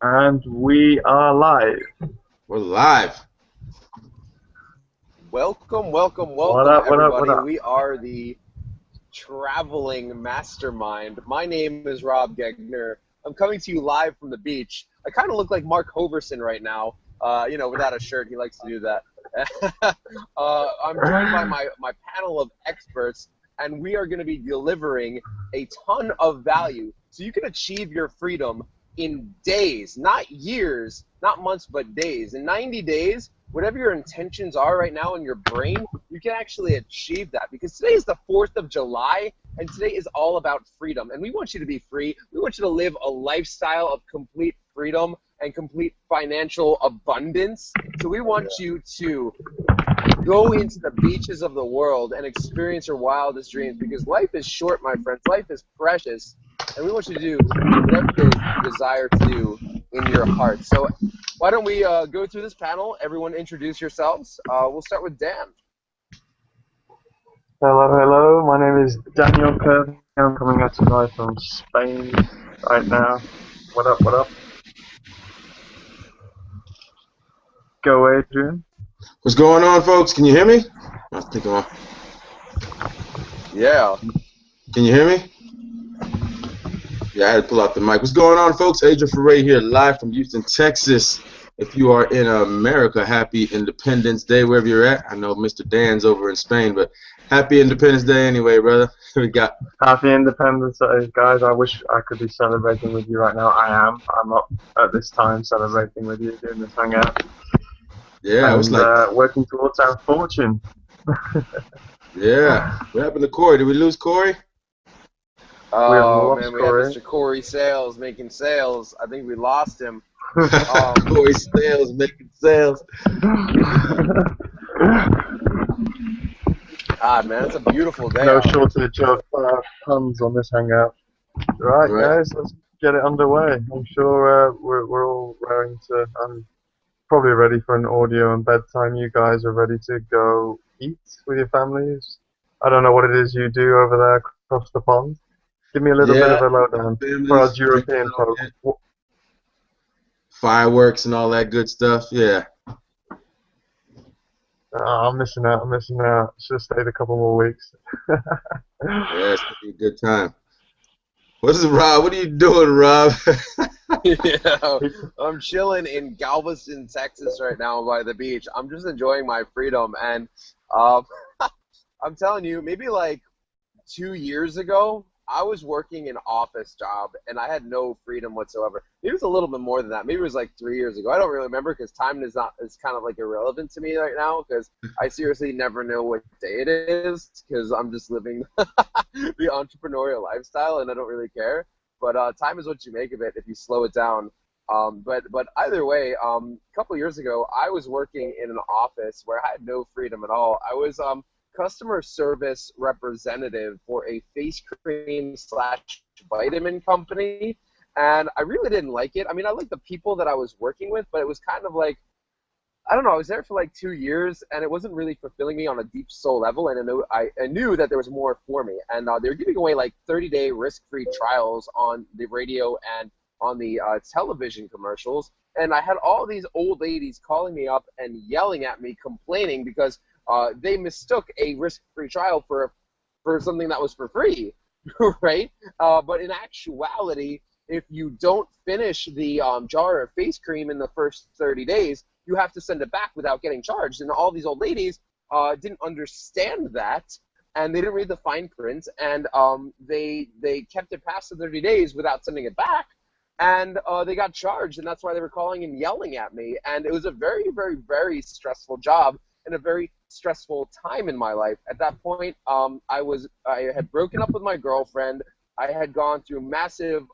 And we are live. We're live. Welcome, welcome, What welcome, up, what up, what everybody. up? We are the Traveling Mastermind. My name is Rob Gegner. I'm coming to you live from the beach. I kind of look like Mark Hoverson right now, without a shirt. He likes to do that. I'm joined by my panel of experts, and we are going to be delivering a ton of value so you can achieve your freedom in days, not years, not months, but days. In 90 days, whatever your intentions are right now in your brain, you can actually achieve that, because today is the 4th of July, and today is all about freedom. And we want you to be free. We want you to live a lifestyle of complete freedom and complete financial abundance. So we want you to go into the beaches of the world and experience your wildest dreams, because life is short, my friends. Life is precious, and we want you to do whatever it is you desire to do in your heart. So why don't we go through this panel? Everyone introduce yourselves. We'll start with Dan. Hello, hello. My name is Daniel Kirby. I'm coming at you live from Spain right now. What up, what up? Go, Adrian. What's going on, folks? Can you hear me? I think I'm on. Yeah. Can you hear me? Yeah, I had to pull out the mic. What's going on, folks? Adrian Foray here, live from Houston, Texas. If you are in America, happy Independence Day, wherever you're at. I know Mr. Dan's over in Spain, but happy Independence Day anyway, brother. We got Happy Independence Day, guys. I wish I could be celebrating with you right now. I am. I'm up at this time celebrating with you, doing this hangout. yeah, it's And like working towards our fortune. yeah. What happened to Corey? Did we lose Corey? Oh, lost man, we had Corey. Mr. Corey Sales making sales. I think we lost him. Corey Sales making sales. God, man, it's a beautiful day No out. shortage of puns on this hangout. Right, guys, let's get it underway. I'm sure we're all raring to. I'm probably ready for an audio and bedtime. You guys are ready to go eat with your families. I don't know what it is you do over there across the pond. Give me a little bit of a lowdown for us Families, drinking European all folk. that, fireworks and all that good stuff. Yeah. I'm missing out. I'm missing out. Should have stayed a couple more weeks. Yeah, it's gonna be a good time. What's it, Rob? What are you doing, Rob? Yeah, I'm chilling in Galveston, Texas right now by the beach. I'm just enjoying my freedom, and um, I'm telling you, maybe like 2 years ago, I was working an office job, and I had no freedom whatsoever. Maybe it was a little bit more than that. Maybe it was like 3 years ago. I don't really remember, because time is kind of like irrelevant to me right now, because I seriously never know what day it is, because I'm just living the entrepreneurial lifestyle, and I don't really care. But time is what you make of it if you slow it down. But either way, a couple years ago, I was working in an office where I had no freedom at all. I was customer service representative for a face cream slash vitamin company, and I really didn't like it. I mean, I liked the people that I was working with, but it was kind of like, I don't know, I was there for like 2 years, and it wasn't really fulfilling me on a deep soul level, and I knew that there was more for me. And they were giving away like 30-day risk-free trials on the radio and on the television commercials, and I had all these old ladies calling me up and yelling at me, complaining because they mistook a risk-free trial for something that was for free, right? But in actuality, if you don't finish the jar of face cream in the first 30 days, you have to send it back without getting charged. And all these old ladies didn't understand that, and they didn't read the fine print, and they kept it past the 30 days without sending it back, and they got charged, and that's why they were calling and yelling at me. And it was a very, very, very stressful job and a very stressful time in my life. At that point, I had broken up with my girlfriend. I had gone through massive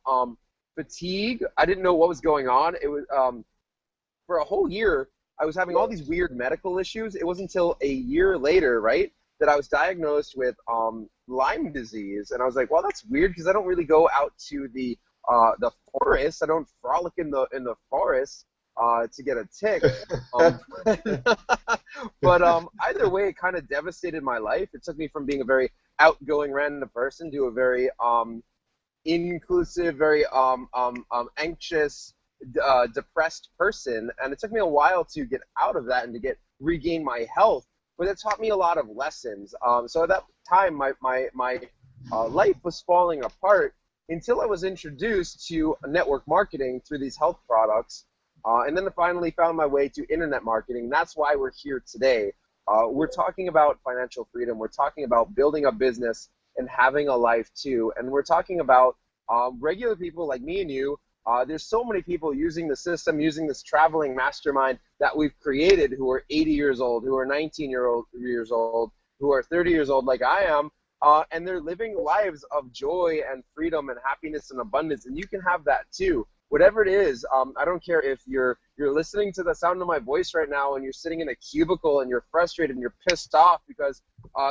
fatigue. I didn't know what was going on. It was for a whole year, I was having all these weird medical issues. It wasn't until a year later, right, that I was diagnosed with Lyme disease. And I was like, well, that's weird, because I don't really go out to the forest. I don't frolic in the forest to get a tick. But either way, it kind of devastated my life. It took me from being a very outgoing random person to a very inclusive, very anxious, depressed person, and it took me a while to get out of that and to regain my health. But it taught me a lot of lessons. So at that time, my life was falling apart until I was introduced to network marketing through these health products. And then I finally found my way to internet marketing. That's why we're here today. We're talking about financial freedom. We're talking about building a business and having a life too. And we're talking about regular people like me and you. There's so many people using the system, using this traveling mastermind that we've created who are 80 years old, who are 19 years old, who are 30 years old like I am, and they're living lives of joy and freedom and happiness and abundance. And you can have that too. Whatever it is, I don't care if you're listening to the sound of my voice right now and you're sitting in a cubicle and you're frustrated and you're pissed off because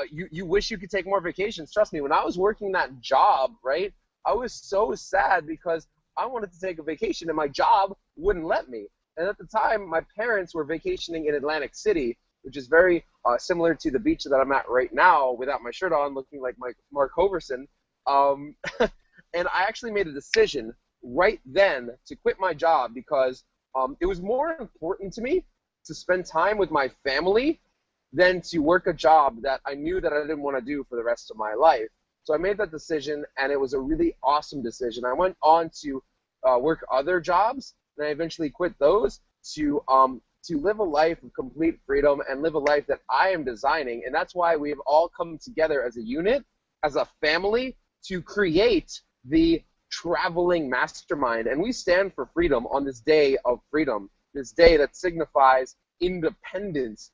you wish you could take more vacations. Trust me, when I was working that job, right, I was so sad because I wanted to take a vacation and my job wouldn't let me. And at the time, my parents were vacationing in Atlantic City, which is very similar to the beach that I'm at right now without my shirt on, looking like Mark Hoverson. And I actually made a decision right then to quit my job because it was more important to me to spend time with my family than to work a job that I knew that I didn't want to do for the rest of my life. So I made that decision, and it was a really awesome decision. I went on to work other jobs, and I eventually quit those to live a life of complete freedom and live a life that I am designing. And that's why we have all come together as a unit, as a family, to create the traveling mastermind. And we stand for freedom on this day of freedom, this day that signifies independence.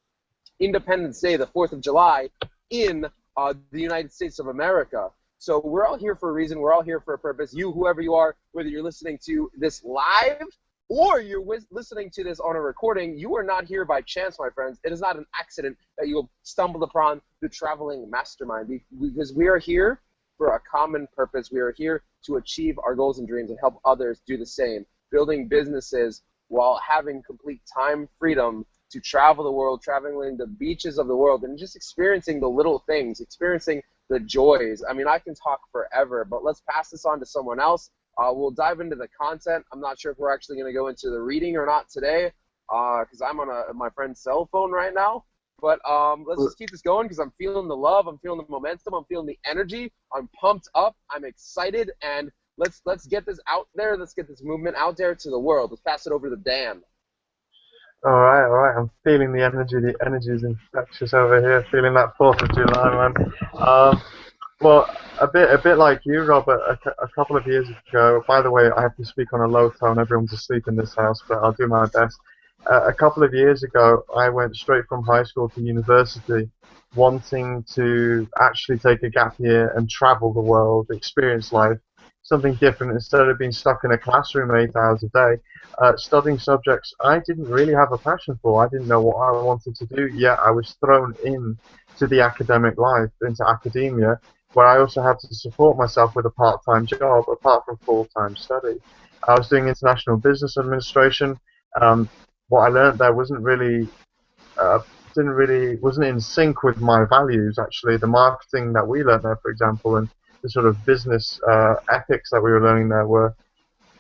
Independence Day, the 4th of July, in the United States of America. So we're all here for a reason. We're all here for a purpose. You, whoever you are, whether you're listening to this live or you're listening to this on a recording, you are not here by chance, my friends. It is not an accident that you have stumbled upon the traveling mastermind, because we are here for a common purpose. We are here to achieve our goals and dreams and help others do the same, building businesses while having complete time freedom to travel the world, traveling the beaches of the world, and just experiencing the little things, experiencing the joys. I mean, I can talk forever, but let's pass this on to someone else. We'll dive into the content. I'm not sure if we're actually going to go into the reading or not today, because I'm on my friend's cell phone right now. But let's just keep this going because I'm feeling the love, I'm feeling the momentum, I'm feeling the energy. I'm pumped up, I'm excited, and let's get this out there. Let's get this movement out there to the world. Let's pass it over to Dan. All right. I'm feeling the energy. The energy is infectious over here. Feeling that 4th of July, man. Well, a bit like you, Robert. A couple of years ago. By the way, I have to speak on a low tone. Everyone's asleep in this house, but I'll do my best. A couple of years ago, I went straight from high school to university, wanting to actually take a gap year and travel the world, experience life, something different instead of being stuck in a classroom 8 hours a day, studying subjects I didn't really have a passion for. I didn't know what I wanted to do, yet I was thrown in to the academic life, into academia, where I also had to support myself with a part-time job apart from full-time study. I was doing international business administration. What I learned there wasn't in sync with my values. Actually, the marketing that we learned there, for example, and the sort of business ethics that we were learning there were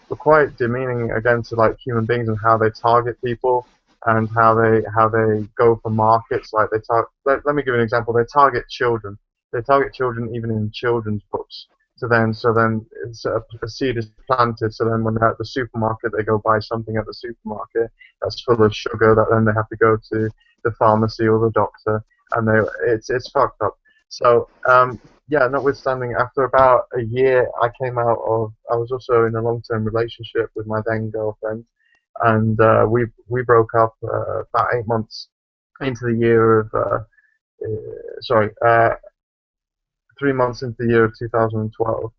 quite demeaning again to like human beings and how they target people and how they go for markets. Like let me give you an example. They target children. They target children even in children's books. So then it's a seed is planted. So then when they're at the supermarket, they go buy something at the supermarket that's full of sugar. That then they have to go to the pharmacy or the doctor, and it's fucked up. So yeah, notwithstanding, after about a year, I was also in a long-term relationship with my then girlfriend, and we broke up about 8 months into the year of sorry. 3 months into the year of 2012,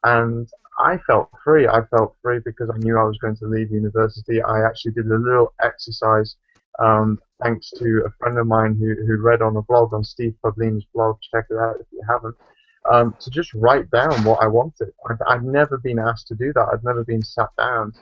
and I felt free. I felt free because I knew I was going to leave university. I actually did a little exercise, thanks to a friend of mine who read on a blog, on Steve Pavlin's blog. Check it out if you haven't. To just write down what I wanted. I'd never been asked to do that. I'd never been sat down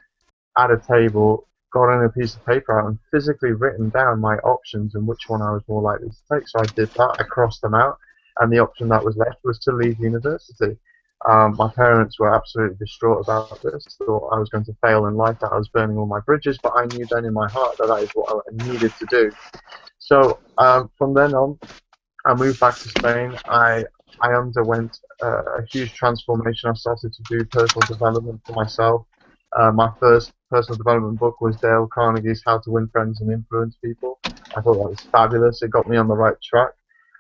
at a table, got on a piece of paper out, and physically written down my options and which one I was more likely to take. So I did that. I crossed them out. And the option that was left was to leave university. My parents were absolutely distraught about this, thought I was going to fail in life, that I was burning all my bridges, but I knew then in my heart that that is what I needed to do. So from then on, I moved back to Spain. I underwent a huge transformation. I started to do personal development for myself. My first personal development book was Dale Carnegie's How to Win Friends and Influence People. I thought that was fabulous. It got me on the right track.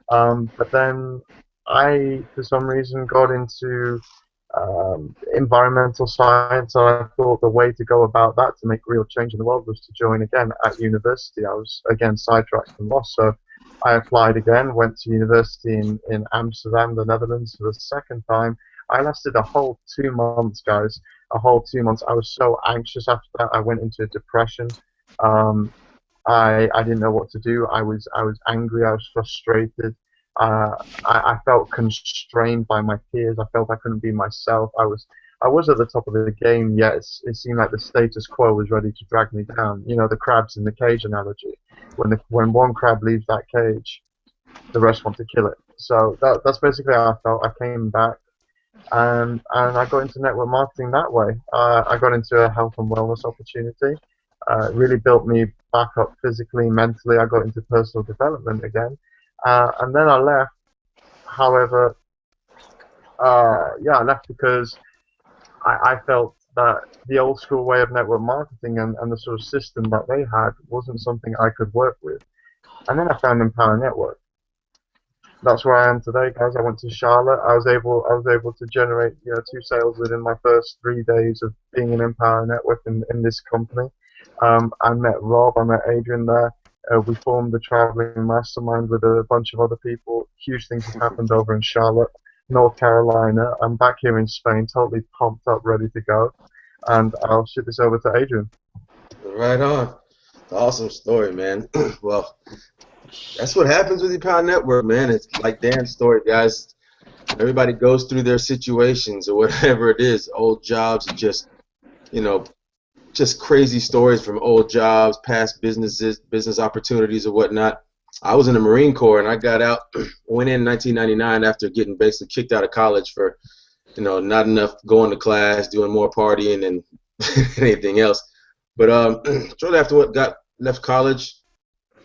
But then I, for some reason, got into environmental science, and I thought the way to go about that to make real change in the world was to join again at university. I was again sidetracked and lost, so I applied again, went to university in Amsterdam, the Netherlands, for the second time. I lasted a whole 2 months, guys. A whole 2 months. I was so anxious after that. I went into depression. Um, I didn't know what to do. I was angry. I was frustrated. Uh, I felt constrained by my peers. I felt I couldn't be myself. I was at the top of the game, yet it seemed like the status quo was ready to drag me down. You know, the crabs in the cage analogy. When one crab leaves that cage, the rest want to kill it. So that's basically how I felt. I came back and I got into network marketing that way. I got into a health and wellness opportunity. It really built me back up physically, mentally. I got into personal development again, and then I left. However, yeah, I left because I felt that the old school way of network marketing and the sort of system that they had wasn't something I could work with. And then I found Empower Network. That's where I am today, guys. I went to Charlotte. I was able to generate, you know, 2 sales within my first 3 days of being in Empower Network in this company. I met Rob. I met Adrian there. We formed the traveling mastermind with a bunch of other people. Huge things have happened over in Charlotte, North Carolina. I'm back here in Spain, totally pumped up, ready to go. And I'll shoot this over to Adrian. Right on. Awesome story, man. Well, that's what happens with the Power Network, man. It's like Dan's story, guys. Everybody goes through their situations or whatever it is, old jobs, just, you know, just crazy stories from old jobs, past businesses, business opportunities or whatnot. I was in the Marine Corps and I got out, went in 1999 after getting basically kicked out of college for, you know, not enough going to class, doing more partying and anything else. But shortly after what got left college,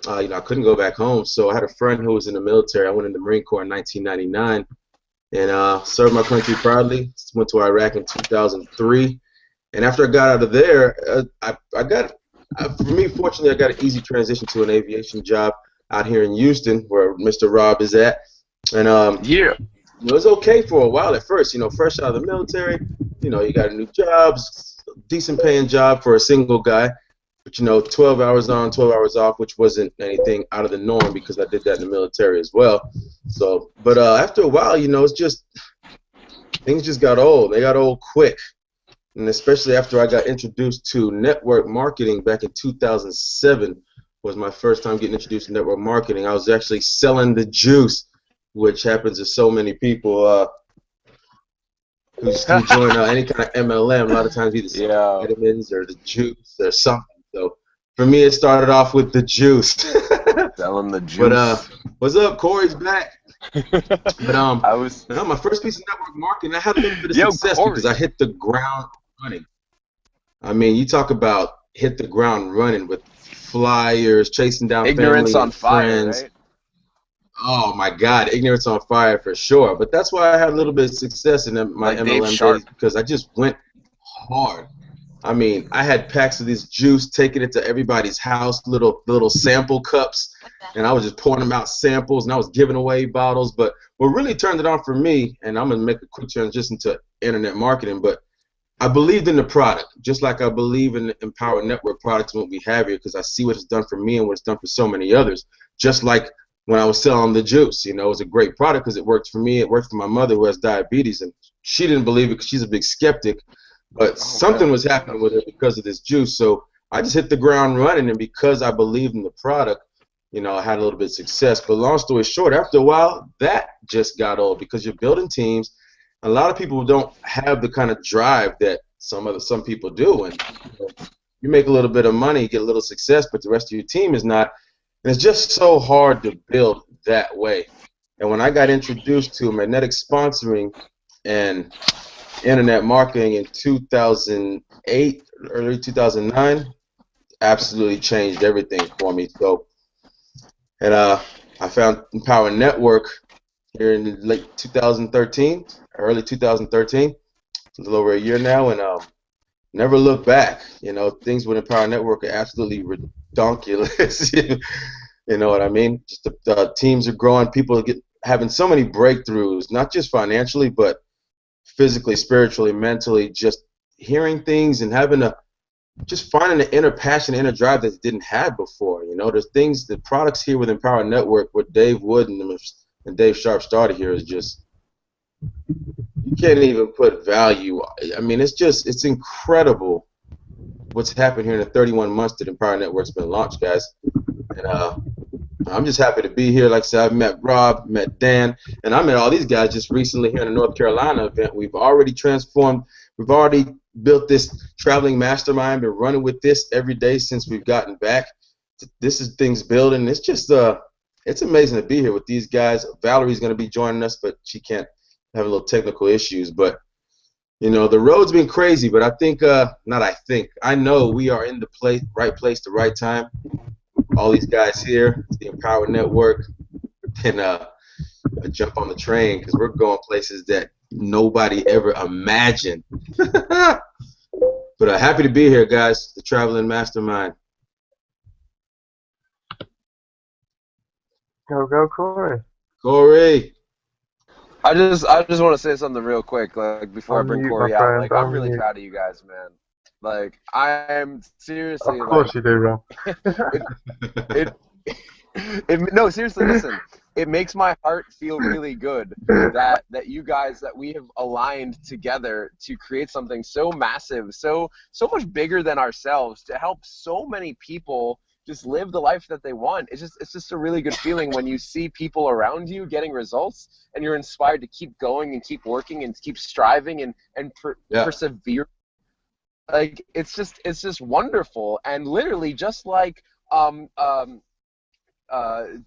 you know, I couldn't go back home. So I had a friend who was in the military. I went in the Marine Corps in 1999 and served my country proudly. Went to Iraq in 2003. And after I got out of there, for me, fortunately, I got an easy transition to an aviation job out here in Houston, where Mr. Rob is at. And Yeah. it was okay for a while at first. You know, fresh out of the military, you know, you got a new job, decent paying job for a single guy. But, you know, 12 hours on, 12 hours off, which wasn't anything out of the norm because I did that in the military as well. So, but after a while, you know, it's just, things just got old. They got old quick. And especially after I got introduced to network marketing back in 2007 was my first time getting introduced to network marketing. I was actually selling the juice, which happens to so many people who join any kind of MLM. A lot of times either vitamins or the juice or something. So for me, it started off with the juice. Selling the juice. But what's up? Corey's back. But my first piece of network marketing, I had a little bit of success because I hit the ground running. I mean, you talk about hit the ground running with flyers, chasing down Ignorance family on and fire, friends. right? Oh my God, ignorance on fire for sure. But that's why I had a little bit of success in my Like Dave MLM Sharp. days because I just went hard. I mean, I had packs of this juice, taking it to everybody's house, little sample cups, and I was just pouring them out samples, and I was giving away bottles. But what really turned it on for me, and I'm gonna make a quick transition to internet marketing, but I believed in the product, just like I believe in the Empower Network products and what we have here, because I see what it's done for me and what it's done for so many others. Just like when I was selling the juice, you know, it was a great product because it worked for me. It worked for my mother who has diabetes, and she didn't believe it because she's a big skeptic. But something was happening with her because of this juice. So I just hit the ground running, and because I believed in the product, you know, I had a little bit of success. But long story short, after a while, that just got old because you're building teams. A lot of people don't have the kind of drive that some people do, and you make a little bit of money, get a little success, but the rest of your team is not. And it's just so hard to build that way. And when I got introduced to magnetic sponsoring, and internet marketing in 2008, early 2009, absolutely changed everything for me. So, and I found Empower Network here in late 2013, early 2013, a little over a year now, and never look back. You know, things with Empower Network are absolutely redonkulous. You know what I mean? Just the teams are growing. People are having so many breakthroughs, not just financially, but physically, spiritually, mentally. Just hearing things and having just finding the inner passion, inner drive that they didn't have before. You know, there's things, the products here with Empower Network, with Dave Wood and Dave Sharp started here is just, you can't even put value. I mean, it's incredible what's happened here in the 31 months that Empower Network's been launched, guys. And I'm just happy to be here. Like I said, I've met Rob, met Dan, and I met all these guys just recently here in the North Carolina event. We've already transformed. We've already built this traveling mastermind. Been running with this every day since we've gotten back. This is things building. It's just it's amazing to be here with these guys. Valerie's going to be joining us, but she can't, have a little technical issues. But you know, the road's been crazy. But I think, I know we are in the right place, the right time. All these guys here, the Empower Network, and jump on the train because we're going places that nobody ever imagined. But happy to be here, guys. The Traveling Mastermind. Go, Corey. Corey. I just want to say something real quick, like before I bring Unmute, Corey my out. friend. Like, I'm really Unmute. proud of you guys, man. Like, I'm seriously, Of course like, you do, Ron. no, seriously, listen. It makes my heart feel really good that you guys, that we have aligned together to create something so massive, so much bigger than ourselves, to help so many people just live the life that they want. It's just a really good feeling when you see people around you getting results and you're inspired to keep going and keep working and keep striving and persevere. Like, it's just wonderful. And literally, just like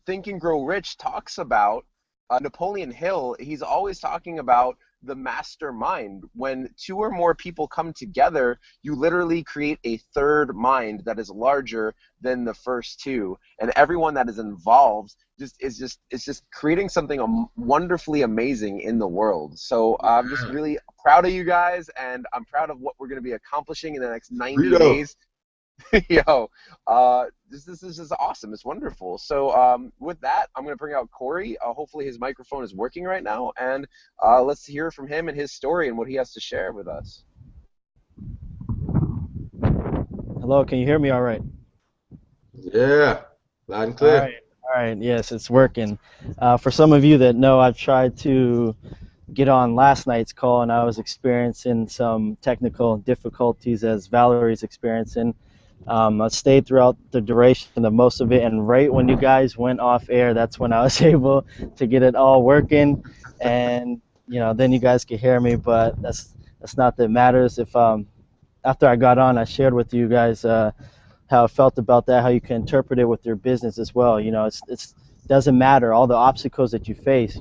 Think and Grow Rich talks about, Napoleon Hill, he's always talking about the mastermind. When two or more people come together, you literally create a third mind that is larger than the first two, and everyone that is involved is just creating something wonderfully amazing in the world. So I'm just really proud of you guys, and I'm proud of what we're going to be accomplishing in the next 90 days. Yo, this is just awesome. It's wonderful. So with that, I'm going to bring out Corey. Hopefully his microphone is working right now, and let's hear from him and his story and what he has to share with us. Hello, can you hear me all right? Yeah, loud and clear. All right, yes, it's working. For some of you that know, I've tried to get on last night's call, and I was experiencing some technical difficulties as Valerie's experiencing. I stayed throughout the duration of most of it, and right when you guys went off air, that's when I was able to get it all working, and then you guys could hear me. But that's not that matters. If after I got on, I shared with you guys how I felt about that, how you can interpret it with your business as well. It's doesn't matter all the obstacles that you face.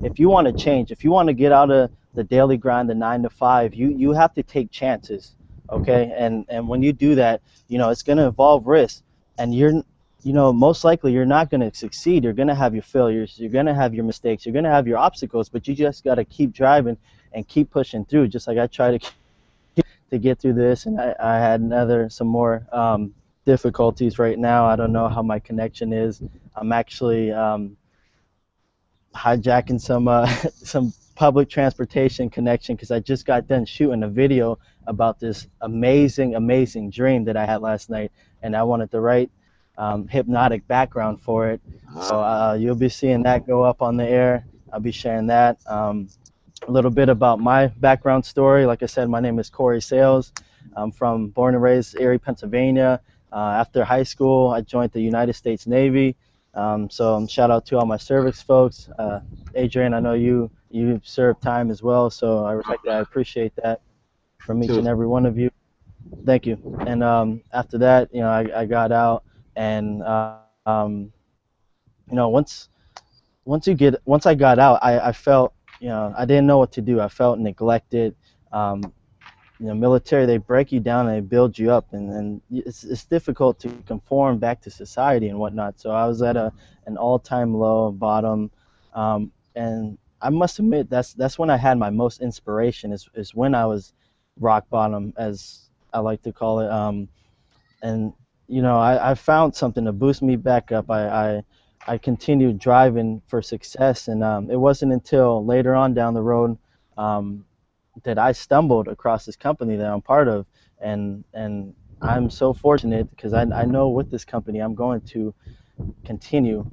If you want to change, if you want to get out of the daily grind, the 9 to 5, you have to take chances. Okay, and when you do that, it's going to involve risk, and most likely you're not going to succeed. You're going to have your failures, you're going to have your mistakes, you're going to have your obstacles, but you just got to keep driving and keep pushing through, just like I try to get through this. And I had some more difficulties right now. I don't know how my connection is. I'm actually hijacking some public transportation connection because I just got done shooting a video about this amazing dream that I had last night, and I wanted the right hypnotic background for it. So you'll be seeing that go up on the air. I'll be sharing that. A little bit about my background story. Like I said, my name is Corey Sales. I'm born and raised Erie, Pennsylvania. After high school, I joined the United States Navy. So shout out to all my service folks. Adrian, I know you served time as well, so I appreciate that from each and every one of you. Thank you. And after that, I got out, and once I got out, I felt I didn't know what to do. I felt neglected. Um, military, they break you down and they build you up, and it's difficult to conform back to society and whatnot. So I was at an all-time low bottom, and I must admit that's when I had my most inspiration. Is when I was rock bottom, as I like to call it. And I found something to boost me back up. I continued driving for success, and it wasn't until later on down the road. That I stumbled across this company that I'm part of, and I'm so fortunate because I know with this company I'm going to continue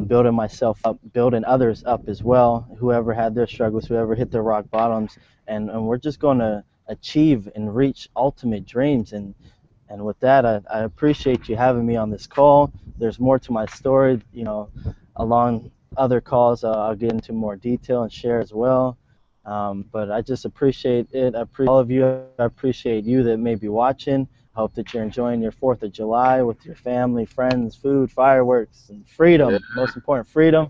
building myself up, building others up as well. Whoever had their struggles, whoever hit their rock bottoms, and we're just going to achieve and reach ultimate dreams. And with that, I appreciate you having me on this call. There's more to my story, along other calls. I'll get into more detail and share as well. But I just appreciate it. I appreciate all of you. I appreciate you that may be watching. I hope that you're enjoying your 4th of July with your family, friends, food, fireworks, and Yeah, freedom. Most important, freedom.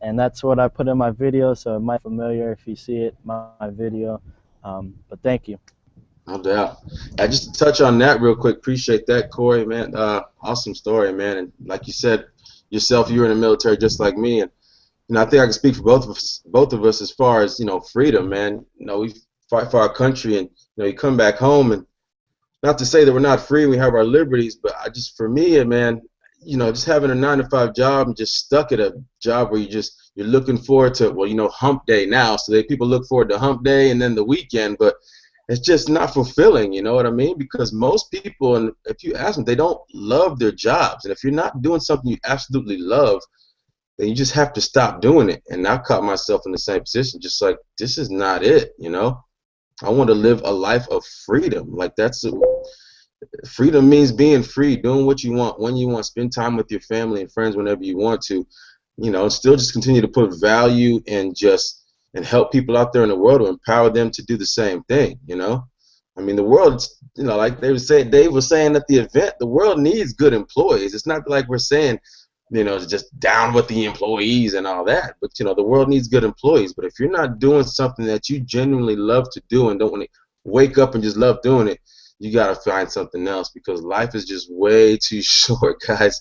And that's what I put in my video, so it might be familiar if you see it, my video. But thank you. no doubt. Just to touch on that real quick, appreciate that, Corey, man. Awesome story, man. And like you said yourself, you were in the military just like me, and I think I can speak for both of us as far as freedom, man. We fight for our country, and you come back home, and not to say that we're not free, we have our liberties, but for me, man, just having a 9 to 5 job and just stuck at a job where you're looking forward to, well, hump day now, so that people look forward to hump day and then the weekend, but it's just not fulfilling, you know what I mean? Because most people, and if you ask them, they don't love their jobs, and if you're not doing something you absolutely love, then you just have to stop doing it. And I caught myself in the same position, just like, this is not it. I want to live a life of freedom. Like, freedom means being free, doing what you want, when you want, spend time with your family and friends whenever you want to, still just continue to put value and help people out there in the world to empower them to do the same thing. I mean, the world, like Dave was saying at the event, the world needs good employees. It's not like we're saying, just down with the employees and all that. But, the world needs good employees. But if you're not doing something that you genuinely love to do and don't want to wake up and just love doing it, you got to find something else, because life is just way too short, guys,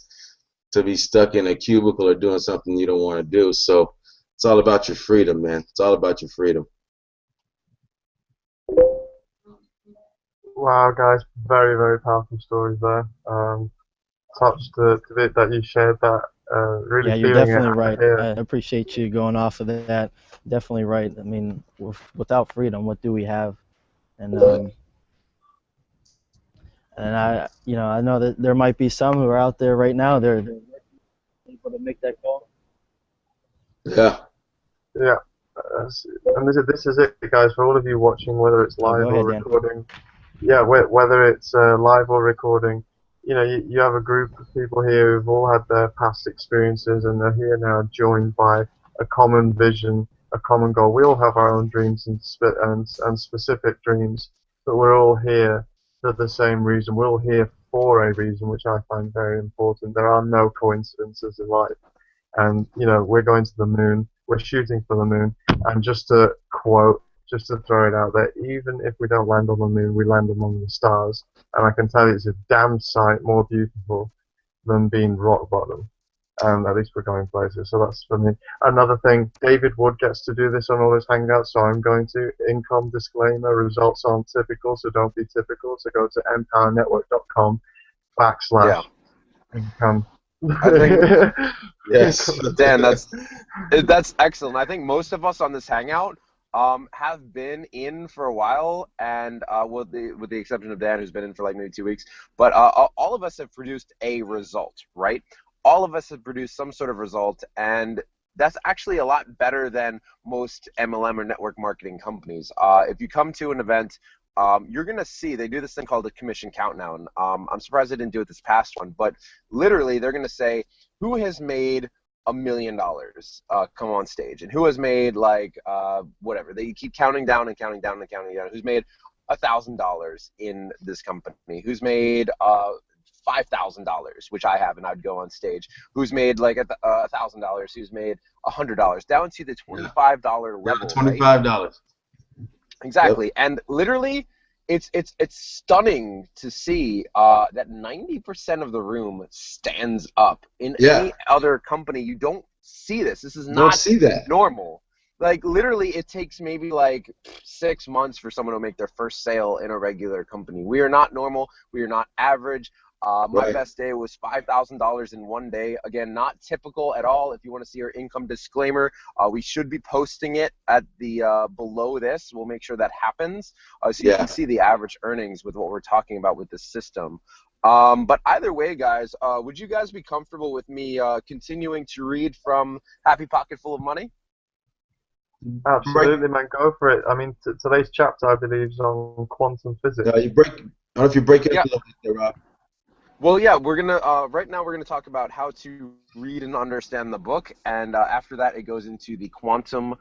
to be stuck in a cubicle or doing something you don't want to do. So it's all about your freedom, man. It's all about your freedom. Wow, guys, very, very powerful stories there. Touched the bit that you shared, that really Yeah, you're feeling it definitely right. here. I appreciate you going off of that. Definitely right. I mean, without freedom, what do we have? And I know that there might be some who are out there right now. They're able to make that call. Yeah. Yeah. And this is it, guys, for all of you watching, whether it's Oh, live go or ahead, Dan. recording. Yeah, whether it's live or recording, you have a group of people here who've all had their past experiences, and they're here now joined by a common vision, a common goal. We all have our own dreams and specific dreams, but we're all here for the same reason. We're all here for a reason, which I find very important. There are no coincidences in life. And we're going to the moon, we're shooting for the moon, and just to quote, just to throw it out there, even if we don't land on the moon, we land among the stars, and I can tell you it's a damn sight more beautiful than being rock bottom. And at least we're going places, so that's for me. Another thing, David Wood gets to do this on all his hangouts, so I'm going to. Income disclaimer, results aren't typical, so don't be typical. So go to empowernetwork.com Yeah. /income. I think, Yes. Dan, that's excellent. I think most of us on this hangout have been in for a while, and with the exception of Dan, who's been in for like maybe 2 weeks, but all of us have produced a result, right? All of us have produced some sort of result, and that's actually a lot better than most MLM or network marketing companies. If you come to an event, you're going to see they do this thing called a commission countdown. I'm surprised they didn't do it this past one, but literally they're going to say, who has made $1 million come on stage, and who has made like whatever. They keep counting down and counting down and counting down. Who's made $1,000 in this company? Who's made $5,000, which I have, and I'd go on stage. Who's made like $1,000? Who's made $100? Down to the $25 level, right? $25. Exactly, Yep. and literally, it's stunning to see that 90% of the room stands up. In any other company, you don't see this. This is not see that. normal. Like literally, it takes maybe like 6 months for someone to make their first sale in a regular company. We are not normal. We are not average. My best day was $5,000 in one day. Again, not typical at all. If you want to see our income disclaimer, we should be posting it at the below this. We'll make sure that happens, so you can see the average earnings with what we're talking about with this system. But either way, guys, would you guys be comfortable with me continuing to read from Happy Pocket Full of Money? Absolutely, man. Go for it. I mean, today's chapter, I believe, is on quantum physics. I don't know if you break it up a little bit there, Rob. Well, yeah, we're gonna right now we're gonna talk about how to read and understand the book, and after that it goes into the quantum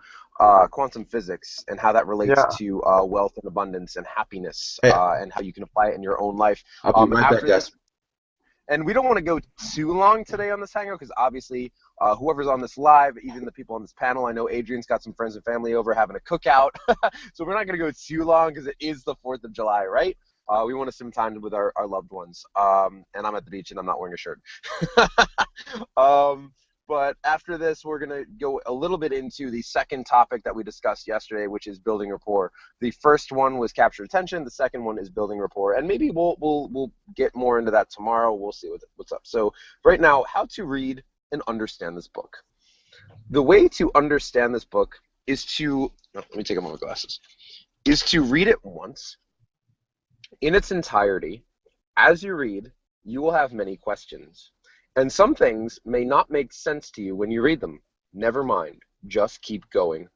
physics and how that relates to wealth and abundance and happiness, and how you can apply it in your own life. I'll be right back, guys. And we don't want to go too long today on this hangout because obviously whoever's on this live, even the people on this panel, I know Adrian's got some friends and family over having a cookout, so we're not going to go too long because it is the 4th of July, right? We want to spend time with our loved ones, and I'm at the beach and I'm not wearing a shirt. But after this, we're going to go a little bit into the second topic that we discussed yesterday, which is building rapport. The first one was capture attention. The second one is building rapport. And maybe we'll get more into that tomorrow. We'll see what's up. So right now, how to read and understand this book. The way to understand this book is to, let me take off my glasses, is to read it once in its entirety. As you read, you will have many questions. And some things may not make sense to you when you read them. Never mind. Just keep going.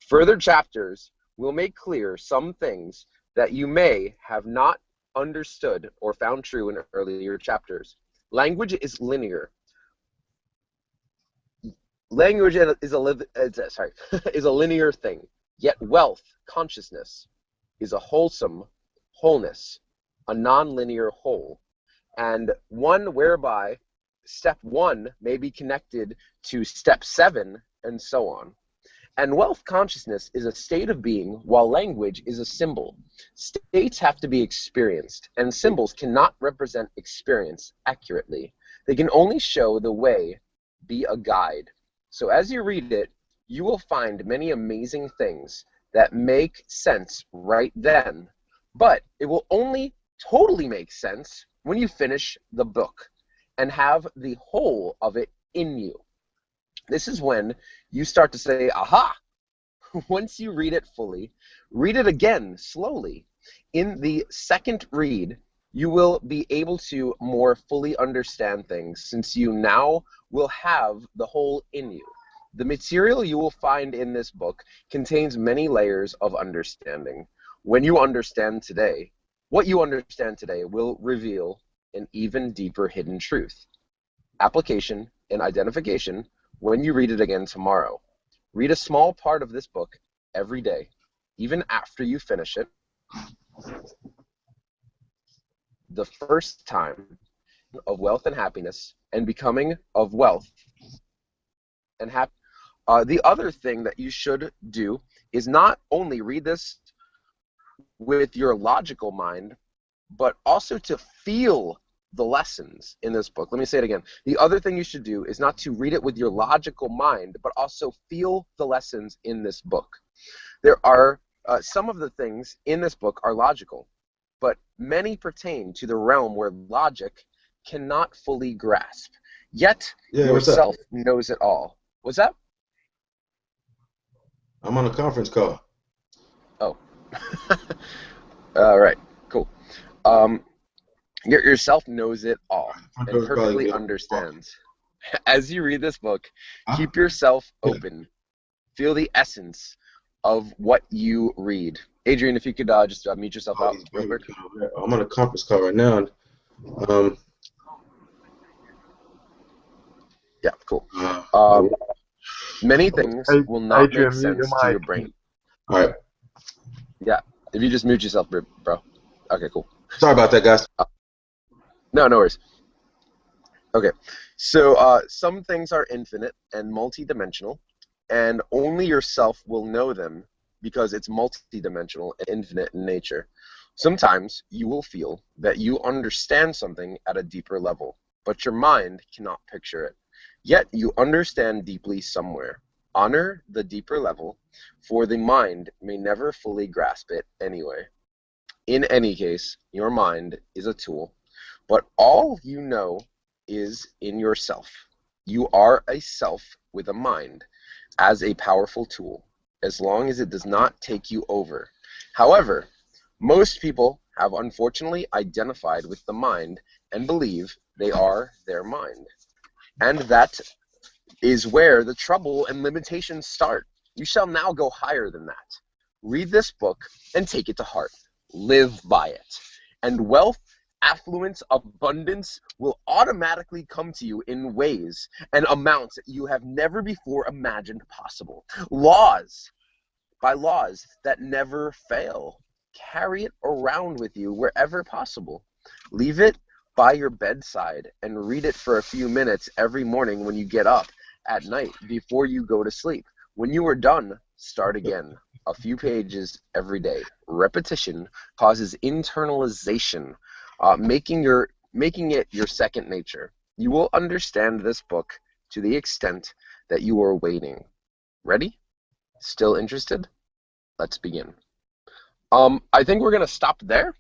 Further chapters will make clear some things that you may have not understood or found true in earlier chapters. Language is linear. Language is a linear thing. Yet wealth, consciousness, is a wholesome wholeness, a non-linear whole, and one whereby step 1 may be connected to step 7, and so on. And wealth consciousness is a state of being, while language is a symbol. States have to be experienced, and symbols cannot represent experience accurately. They can only show the way, be a guide. So as you read it, you will find many amazing things that make sense right then, but it will only totally make sense when you finish the book and have the whole of it in you. This is when you start to say, aha! Once you read it fully, read it again slowly. In the second read, you will be able to more fully understand things, since you now will have the whole in you. The material you will find in this book contains many layers of understanding. When you understand today, what you understand today will reveal an even deeper hidden truth. Application and identification when you read it again tomorrow. Read a small part of this book every day, even after you finish it. The first time of wealth and happiness and becoming of wealth and happiness. The other thing that you should do is not only read this with your logical mind, but also to feel the lessons in this book. Let me say it again. The other thing you should do is not to read it with your logical mind, but also feel the lessons in this book. There are some of the things in this book are logical, but many pertain to the realm where logic cannot fully grasp. Yet yourself knows it all. What's that? I'm on a conference call. Oh. All right. Cool. Yourself knows it all and perfectly understands. As you read this book, keep yourself open. Feel the essence of what you read. Adrian, if you could just mute yourself out real quick. I'm on a conference call right now. Yeah, cool. Many things will not make sense to your brain. All right. Yeah, if you just mute yourself, bro. Okay, cool. Sorry about that, guys. No worries. Okay, so some things are infinite and multidimensional, and only yourself will know them because it's multidimensional and infinite in nature. Sometimes you will feel that you understand something at a deeper level, but your mind cannot picture it. Yet you understand deeply somewhere. Honor the deeper level, for the mind may never fully grasp it anyway. In any case, your mind is a tool, but all you know is in yourself. You are a self with a mind as a powerful tool, as long as it does not take you over. However, most people have unfortunately identified with the mind and believe they are their mind. And that is where the trouble and limitations start. You shall now go higher than that. Read this book and take it to heart. Live by it. And wealth, affluence, abundance will automatically come to you in ways and amounts that you have never before imagined possible. By laws that never fail. Carry it around with you wherever possible. Leave it by your bedside and read it for a few minutes every morning when you get up at night before you go to sleep. When you are done, start again. A few pages every day. Repetition causes internalization, making it your second nature. You will understand this book to the extent that you are waiting. Ready? Still interested? Let's begin. I think we're going to stop there.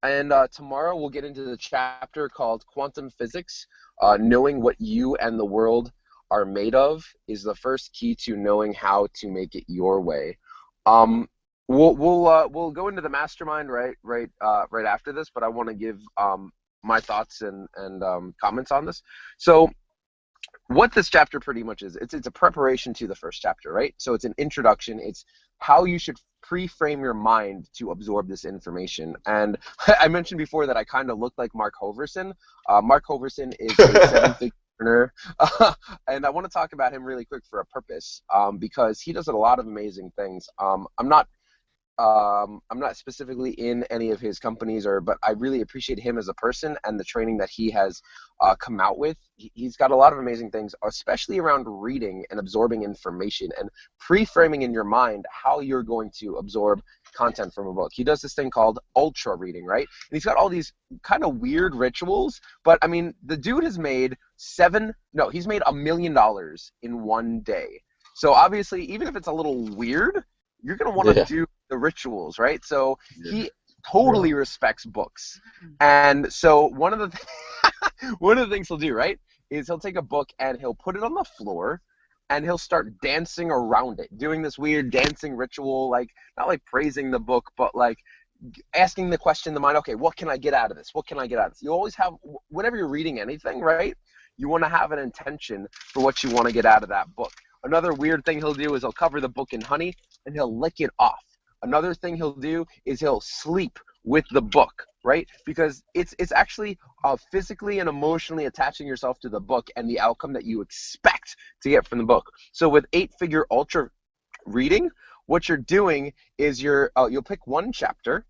And tomorrow we'll get into the chapter called Quantum Physics. Knowing what you and the world are made of is the first key to knowing how to make it your way. We'll go into the mastermind right after this, but I want to give my thoughts and comments on this. So what this chapter pretty much is, it's a preparation to the first chapter, right? So it's an introduction. It's how you should pre-frame your mind to absorb this information. And I mentioned before that I kind of look like Mark Hoverson. Mark Hoverson is a seven-figure earner, and I want to talk about him really quick for a purpose, because he does a lot of amazing things. I'm not specifically in any of his companies, but I really appreciate him as a person and the training that he has come out with. He's got a lot of amazing things, especially around reading and absorbing information and pre-framing in your mind how you're going to absorb content from a book. He does this thing called ultra reading, right? And he's got all these kind of weird rituals, but I mean, the dude has made he's made $1 million in one day. So obviously, even if it's a little weird, you're going to want to do the rituals, right? So he totally respects books. And so one of the things he'll do, right, is he'll take a book and he'll put it on the floor and he'll start dancing around it, doing this weird dancing ritual, like not like praising the book, but like asking the question in the mind, okay, what can I get out of this? What can I get out of this? You always have, whenever you're reading anything, right, you want to have an intention for what you want to get out of that book. Another weird thing he'll do is he'll cover the book in honey and he'll lick it off. Another thing he'll do is he'll sleep with the book, right? Because it's actually physically and emotionally attaching yourself to the book and the outcome that you expect to get from the book. So with 8-figure ultra reading, what you're doing is you'll pick one chapter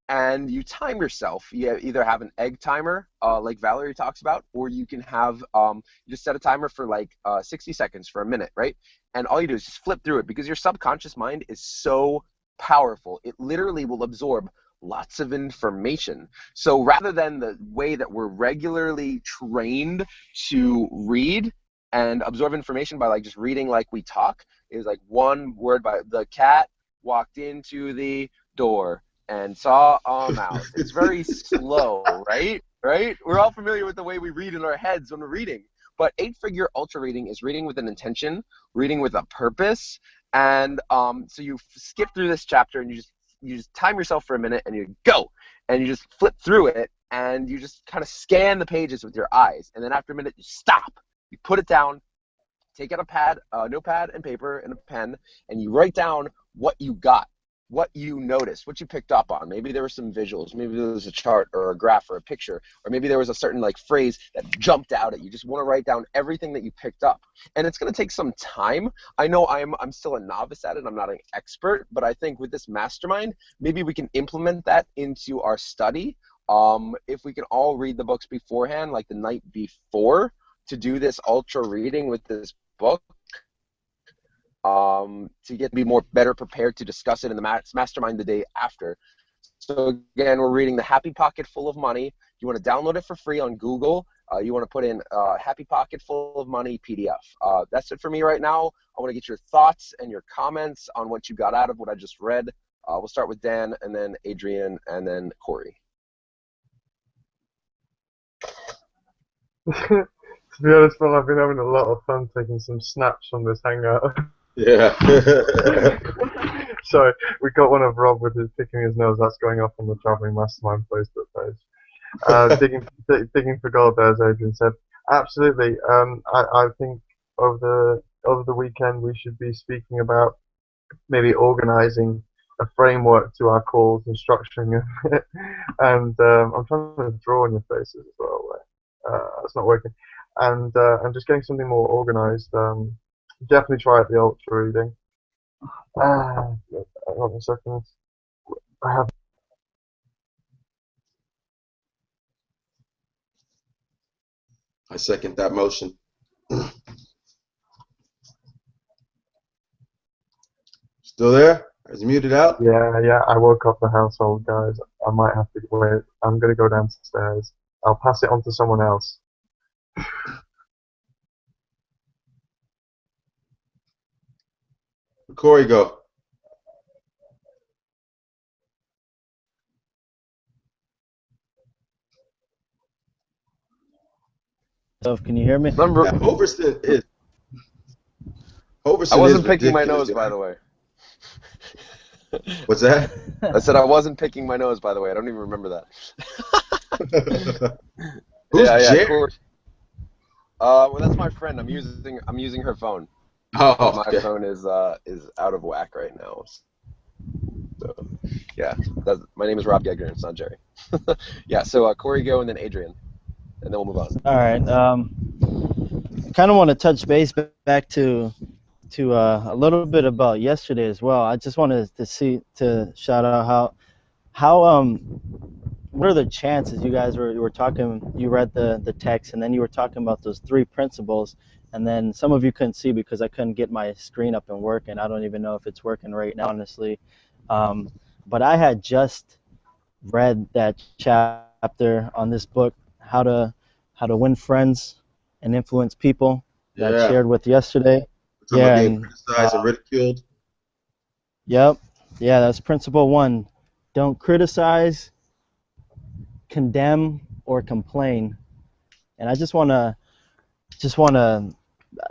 and you time yourself. You either have an egg timer, like Valerie talks about, or you can have you just set a timer for like 60 seconds for a minute, right? And all you do is just flip through it because your subconscious mind is so powerful. It literally will absorb lots of information. So rather than the way that we're regularly trained to read and absorb information by like just reading like we talk, is like one word by the cat walked into the door and saw a mouse. It's very slow, right? Right? We're all familiar with the way we read in our heads when we're reading. But 8-figure ultra reading is reading with an intention, reading with a purpose, and so you skip through this chapter and you just time yourself for a minute and you go, and you just flip through it and you just kind of scan the pages with your eyes, and then after a minute you stop, you put it down, take out a notepad and paper and a pen, and you write down what you got, what you noticed, what you picked up on. Maybe there were some visuals, maybe there was a chart or a graph or a picture, or maybe there was a certain like phrase that jumped out at you. Just want to write down everything that you picked up. And it's going to take some time. I know I'm still a novice at it. I'm not an expert, but I think with this mastermind, maybe we can implement that into our study if we can all read the books beforehand, like the night before, to do this ultra reading with this book, to get to be more better prepared to discuss it in the mastermind the day after. So again, we're reading The Happy Pocket Full of Money. You want to download it for free on Google. You want to put in Happy Pocket Full of Money PDF. That's it for me right now. I want to get your thoughts and your comments on what you got out of what I just read. We'll start with Dan, and then Adrian, and then Corey. To be honest, Phil, I've been having a lot of fun taking some snaps from this hangout. Yeah. So we got one of Rob with his picking his nose. That's going off on the Traveling Mastermind Facebook page. Digging for gold, as Adrian said. Absolutely. I think over the weekend we should be speaking about maybe organising a framework to our calls and structuring it. And I'm trying to draw on your faces as well. It's not working. And just getting something more organised. Definitely try out the ultra reading. Hold on a second. I have. I second that motion. Still there? Is he muted out? Yeah. I woke up the household, guys. I might have to wait. I'm gonna go downstairs. I'll pass it on to someone else. Corey, go. So can you hear me? Number. Yeah, Hoverson is. Hoverson I wasn't is picking my ridiculous, nose, by the guys. way. What's that? I said I wasn't picking my nose, by the way. I don't even remember that. Who's Jerry? Corey. Well, that's my friend. I'm using her phone. Oh, My okay. phone is out of whack right now. So yeah, my name is Rob Gagner. It's not Jerry. Yeah. So Corey, go, and then Adrian, and then we'll move on. All right. I kind of want to touch base back to a little bit about yesterday as well. I just wanted to shout out how what are the chances? You guys were talking. You read the text, and then you were talking about those 3 principles, and then some of you couldn't see because I couldn't get my screen up and working. I don't even know if it's working right now, honestly. But I had just read that chapter on this book, how to win friends and influence people, that I shared with yesterday. We're talking about getting criticized and ridiculed. Yep. Yeah, that's principle 1. Don't criticize, condemn, or complain. And I just wanna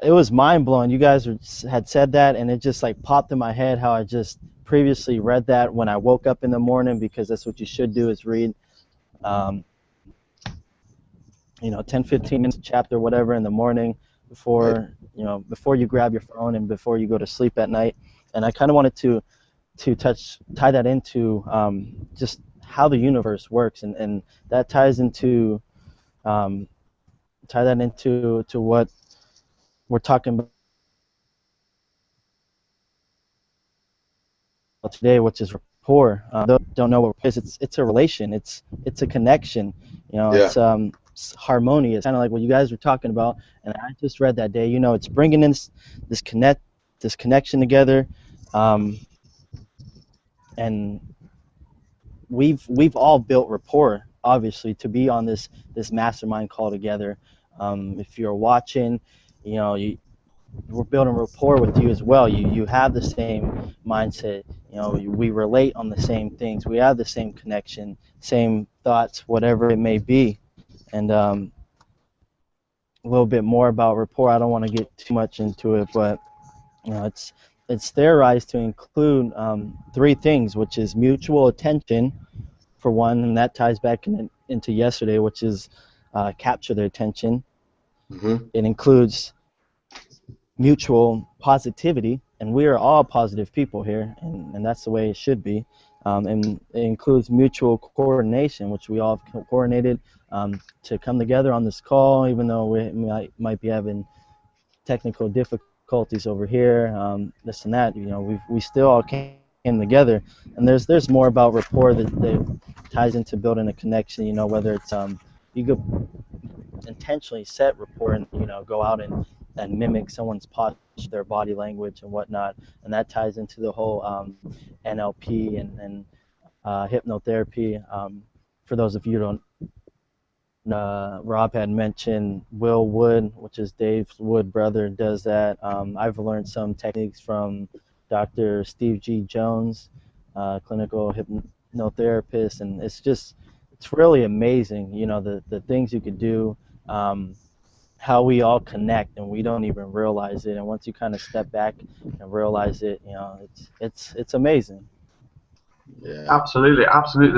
it was mind blowing. You guys had said that, and it just like popped in my head how I just previously read that when I woke up in the morning, because that's what you should do, is read 10-15 minutes a chapter, whatever, in the morning before you grab your phone and before you go to sleep at night. And I kind of wanted to tie that into just how the universe works, and that ties into what we're talking about today, which is rapport. Don't know what it is. It's a relation. It's a connection. It's harmonious, kind of like what you guys were talking about. And I just read that day. It's bringing in this connection together, and we've all built rapport, obviously, to be on this mastermind call together. If you're watching, we're building rapport with you as well. You have the same mindset. We relate on the same things. We have the same connection, same thoughts, whatever it may be. And a little bit more about rapport. I don't want to get too much into it, but it's theorized to include 3 things, which is mutual attention, for one, and that ties back into yesterday, which is capture their attention. Mm-hmm. It includes mutual positivity, and we are all positive people here, and that's the way it should be. And it includes mutual coordination, which we all have coordinated to come together on this call, even though we might be having technical difficulties over here, this and that. We still all came together, and there's more about rapport that ties into building a connection. You know, whether it's you could intentionally set rapport and go out and mimic someone's posture, their body language and whatnot, and that ties into the whole NLP and hypnotherapy. For those of you who don't, Rob had mentioned Will Wood, which is Dave Wood brother, does that. I've learned some techniques from Dr. Steve G. Jones, clinical hypnotherapist, and it's really amazing, the things you could do, how we all connect and we don't even realize it. And once you kind of step back and realize it, it's amazing. Yeah. Absolutely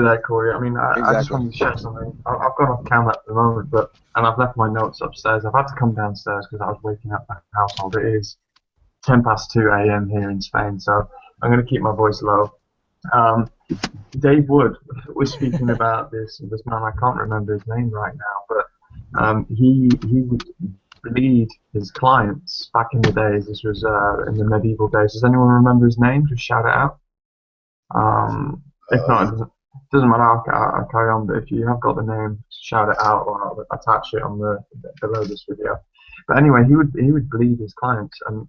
there, Corey. I mean, I just Exactly. wanted to share something. I've gone off camera at the moment, and I've left my notes upstairs. I've had to come downstairs because I was waking up the household. It is 2 a.m. here in Spain, so I'm going to keep my voice low. Dave Wood was speaking about this man. I can't remember his name right now, but he would bleed his clients back in the days. This was in the medieval days. Does anyone remember his name? Just shout it out. If not, it doesn't matter. I'll carry on. But if you have got the name, shout it out, or I'll attach it on below this video. But anyway, he would bleed his clients, and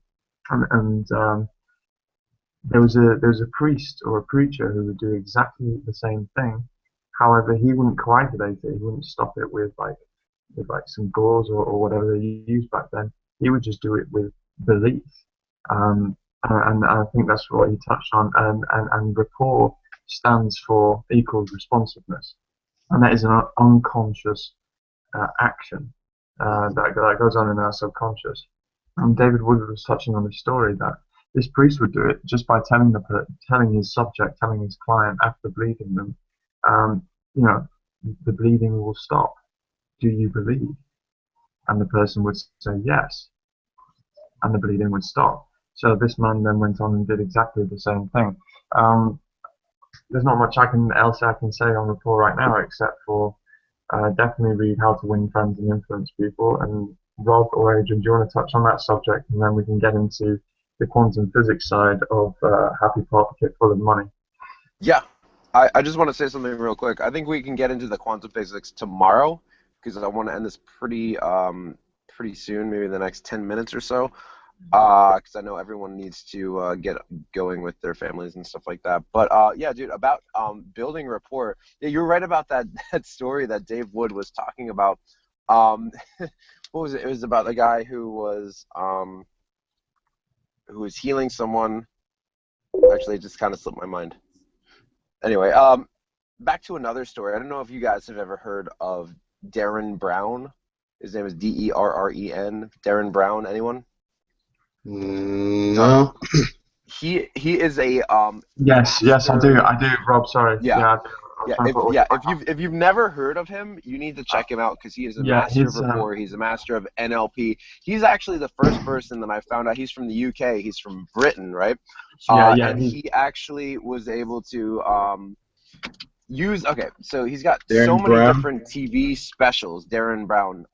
there was a priest or a preacher who would do exactly the same thing. However, he wouldn't coagulate it. He wouldn't stop it with some gauze or whatever they used back then. He would just do it with belief. And I think that's what he touched on. And rapport stands for equals responsiveness, and that is an unconscious action that goes on in our subconscious. And David Wood was touching on this story that this priest would do it just by telling his subject, telling his client after bleeding them, the bleeding will stop. Do you believe? And the person would say yes, and the bleeding would stop. So this man then went on and did exactly the same thing. There's not much else I can say on rapport right now, except for definitely read How to Win Friends and Influence People. And Rob or Adrian, do you want to touch on that subject, and then we can get into the quantum physics side of Happy Pocket Full of Money? Yeah, I just want to say something real quick. I think we can get into the quantum physics tomorrow because I want to end this pretty soon, maybe in the next 10 minutes or so. Because I know everyone needs to get going with their families and stuff like that. But yeah, dude, about building rapport. Yeah, you're right about that story that Dave Wood was talking about. What was it? It was about a guy who was healing someone. Actually, it just kind of slipped my mind. Anyway, back to another story. I don't know if you guys have ever heard of Darren Brown. His name is Derren. Darren Brown. Anyone? No. He is a Yes, I do, Rob. Sorry. Yeah. Yeah. If you've never heard of him, you need to check him out because he is a master of rapport. He's a master of NLP. He's actually the first person that I found out. He's from the UK. He's from Britain, right? And he actually was able to use. Okay, so he's got so many different TV specials. Darren Brown.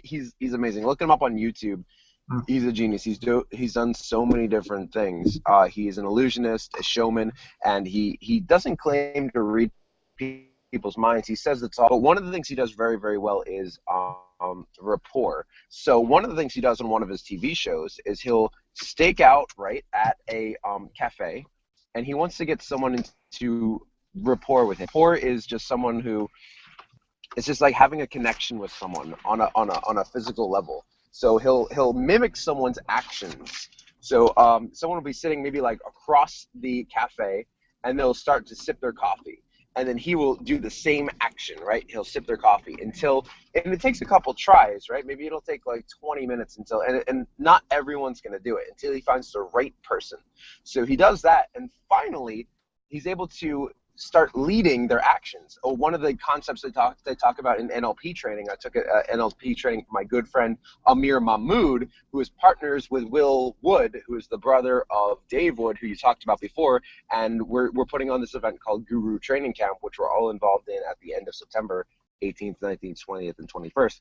He's amazing. Look him up on YouTube. He's a genius. He's done so many different things. He's an illusionist, a showman, and he doesn't claim to read people's minds. He says it's all. But one of the things he does very, very well is rapport. So one of the things he does on one of his TV shows is he'll stake out right at a cafe, and he wants to get someone into rapport with him. Rapport is just someone who. It's just like having a connection with someone on a physical level. So he'll mimic someone's actions. So someone will be sitting maybe like across the cafe, and they'll start to sip their coffee, and then he will do the same action, right? He'll sip their coffee and it takes a couple tries, right? Maybe it'll take like 20 minutes and not everyone's gonna do it until he finds the right person. So he does that, and finally he's able to start leading their actions. One of the concepts they talk about in NLP training, I took NLP training from my good friend Amir Mahmood, who is partners with Will Wood, who is the brother of Dave Wood, who you talked about before, and we're putting on this event called Guru Training Camp, which we're all involved in at the end of September 18th, 19th, 20th, and 21st.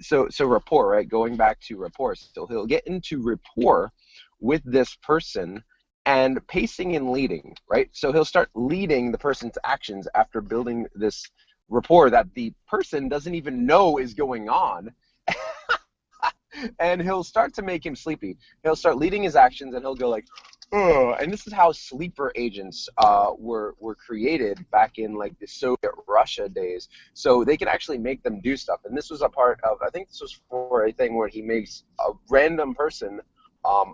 So rapport, right? Going back to rapport. So he'll get into rapport with this person, and pacing and leading, right? So he'll start leading the person's actions after building this rapport that the person doesn't even know is going on. And he'll start to make him sleepy. He'll start leading his actions, and he'll go like, "Ugh." And this is how sleeper agents were created back in like the Soviet Russia days. So they could actually make them do stuff. And this was a part of, I think this was for a thing where he makes a random person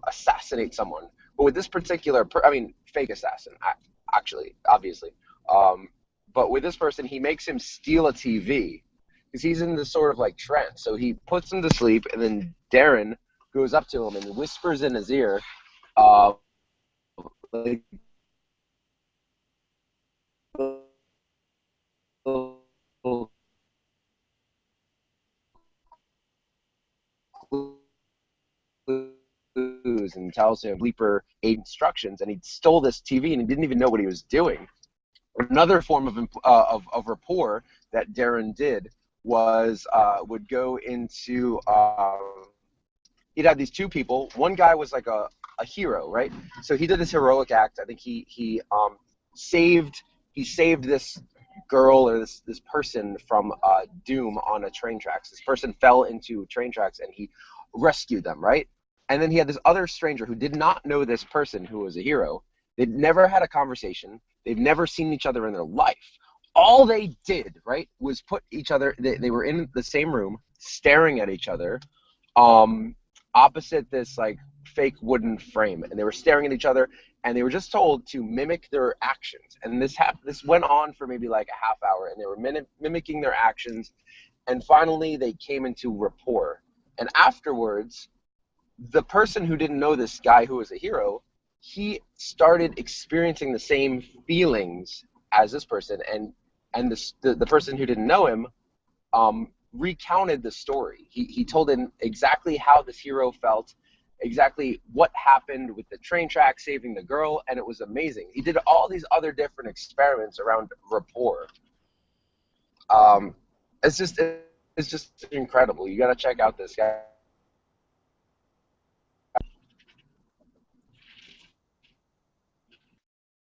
assassinate someone. But with this particular, fake assassin, actually, obviously. But with this person, he makes him steal a TV. Because he's in this sort of like trance. So he puts him to sleep, and then Darren goes up to him and whispers in his ear, like, and tells him bleeper instructions, and he stole this TV and he didn't even know what he was doing. Another form of rapport that Darren did was would go into he'd have these two people. One guy was like a hero, right? So he did this heroic act. I think he saved this girl or this person from doom on a train tracks. This person fell into train tracks and he rescued them, right? And then he had this other stranger who did not know this person who was a hero. They'd never had a conversation. They've never seen each other in their life. All they did, right, was put each other, they were in the same room, staring at each other, opposite this, like, fake wooden frame. And they were staring at each other, and they were just told to mimic their actions. And this went on for maybe, like, a half hour, and they were mimicking their actions. And finally, they came into rapport. And afterwards, the person who didn't know this guy who was a hero, he started experiencing the same feelings as this person, and the person who didn't know him recounted the story. He told him exactly how this hero felt, exactly what happened with the train track saving the girl, and it was amazing. He did all these other different experiments around rapport. It's just incredible. You got to check out this guy.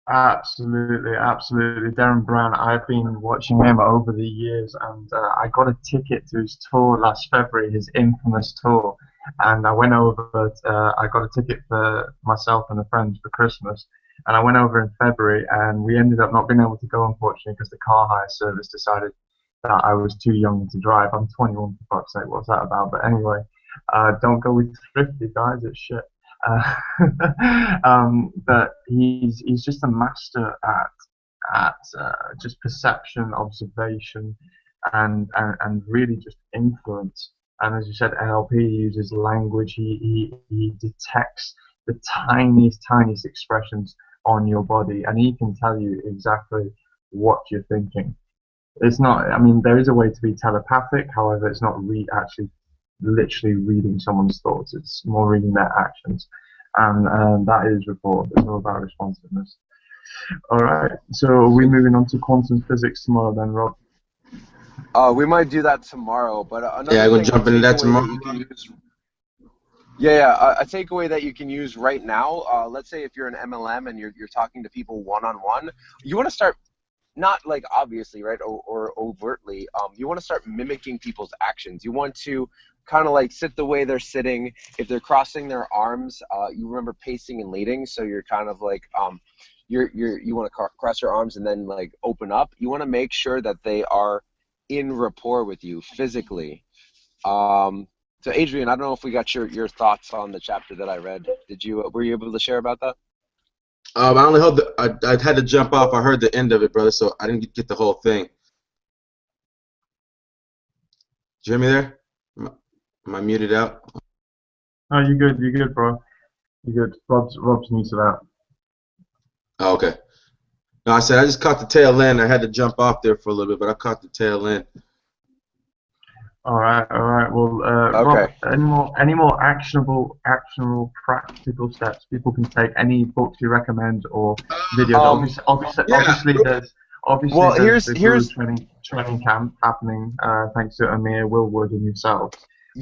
Absolutely, absolutely. Darren Brown, I've been watching him over the years, and I got a ticket to his tour last February, his infamous tour. And I went over, I got a ticket for myself and a friend for Christmas. And I went over in February, and we ended up not being able to go, unfortunately, because the car hire service decided that I was too young to drive. I'm 21, for fuck's sake, what's that about? But anyway, don't go with thrifty, guys, it's shit. But he's just a master at just perception, observation, and really just influence. And as you said, NLP uses language. He detects the tiniest expressions on your body, and he can tell you exactly what you're thinking. It's not. I mean, there is a way to be telepathic. However, it's not actually literally reading someone's thoughts. It's more reading their actions, and that is rapport. It's all about responsiveness. All right. So are we moving on to quantum physics tomorrow then, Rob? We might do that tomorrow, but another I'm gonna thing, jump into that tomorrow. A takeaway that you can use right now. Let's say if you're an MLM and you're talking to people one-on-one, you want to start, not like obviously, right, or overtly. You want to start mimicking people's actions. You want to kind of like sit the way they're sitting. If they're crossing their arms, you remember pacing and leading. So you're kind of like you want to cross your arms and then like open up. You want to make sure that they are in rapport with you physically. So Adrian, I don't know if we got your thoughts on the chapter that I read. Were you able to share about that? I only heard I had to jump off. I heard the end of it, brother, so I didn't get the whole thing. Did you hear me there? Am I muted out? Oh, you're good, bro. You're good. Rob's muted out. Oh, okay. No, I said I just caught the tail end. I had to jump off there for a little bit, but I caught the tail end. All right. Well, okay. Rob, any more actionable, practical steps people can take? Any books you recommend or videos? Obviously, there's the Guru training camp happening. Thanks to Amir, Will Wood, and yourself.